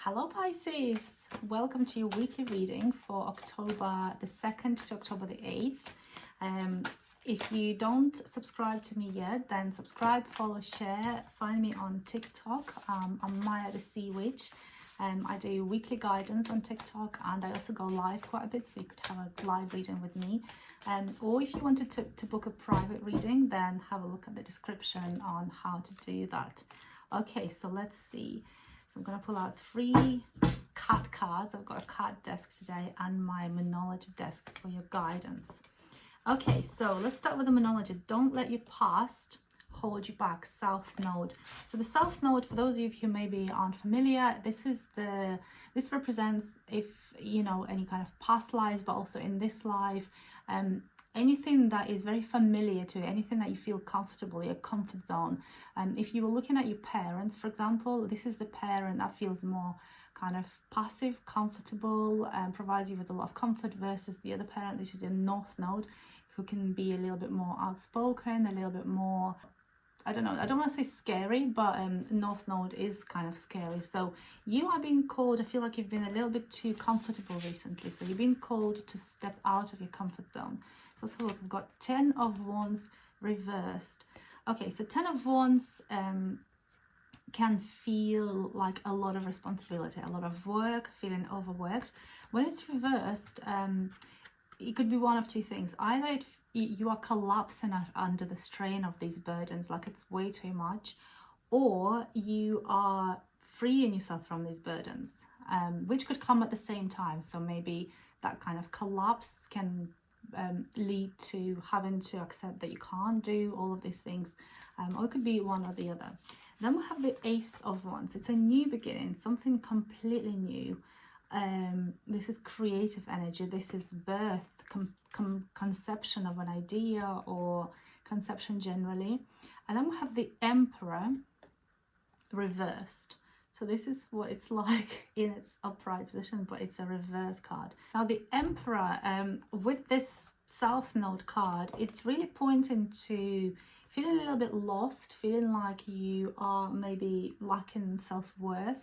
Hello Pisces, welcome to your weekly reading for October the 2nd to October the 8th. If you don't subscribe to me yet, then subscribe, follow, share. Find me on TikTok. I'm Maya the Sea Witch. I do weekly guidance on TikTok, and I also go live quite a bit, so you could have a live reading with me. Or if you wanted to book a private reading, then have a look at the description on how to do that. Okay, so let's see. So I'm going to pull out 3 cat cards. I've got a card desk today and my Monology desk for your guidance. Okay, so let's start with the Monology. Don't let your past hold you back. South Node. So the South Node, for those of you who maybe aren't familiar, this represents, if you know, any kind of past lives, but also in this life, anything that is very familiar to you, anything that you feel comfortable, your comfort zone. If you were looking at your parents, for example, this is the parent that feels more kind of passive, comfortable, and provides you with a lot of comfort, versus the other parent, this is your North Node, who can be a little bit more outspoken, a little bit more, I don't know, I don't want to say scary, but North Node is kind of scary. So you are being called, I feel like you've been a little bit too comfortable recently. So you've been called to step out of your comfort zone. So let's have a look. We've got 10 of Wands reversed. Okay, so 10 of Wands can feel like a lot of responsibility, a lot of work, feeling overworked. When it's reversed, it could be one of two things. Either you are collapsing under the strain of these burdens, like it's way too much, or you are freeing yourself from these burdens, which could come at the same time. So maybe that kind of collapse can lead to having to accept that you can't do all of these things, or it could be one or the other. Then we have the Ace of Wands. It's a new beginning, something completely new. This is creative energy. This is birth, conception of an idea, or conception generally. And then we have the Emperor reversed. So this is what it's like in its upright position, but it's a reverse card. Now the Emperor, with this South Node card, it's really pointing to feeling a little bit lost, feeling like you are maybe lacking self-worth,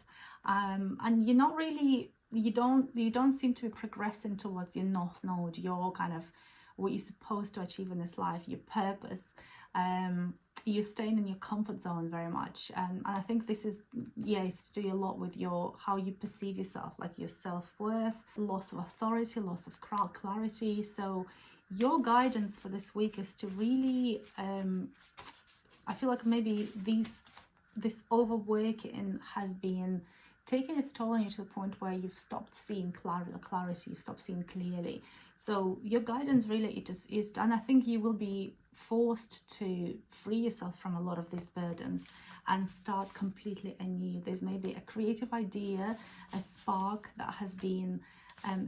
and you're not really, you don't seem to be progressing towards your North Node, your kind of what you're supposed to achieve in this life, your purpose. You're staying in your comfort zone very much, and I think this is, yeah, it's to do a lot with your, how you perceive yourself, like your self-worth, loss of authority, loss of clarity. So your guidance for this week is to really, I feel like maybe this overworking has been taking its toll on you to the point where you've stopped seeing clarity, you've stopped seeing clearly. So your guidance really, it just is, and I think you will be forced to free yourself from a lot of these burdens and start completely anew. There's maybe a creative idea, a spark that has been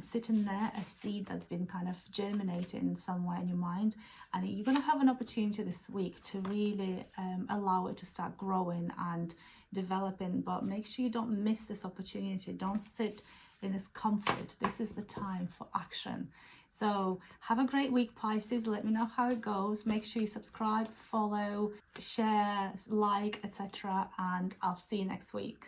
sitting there, a seed that's been kind of germinating somewhere in your mind, and you're going to have an opportunity this week to really allow it to start growing and developing. But make sure you don't miss this opportunity. Don't sit in this comfort. This is the time for action. So have a great week, Pisces. Let me know how it goes. Make sure you subscribe, follow, share, like, etc. And I'll see you next week.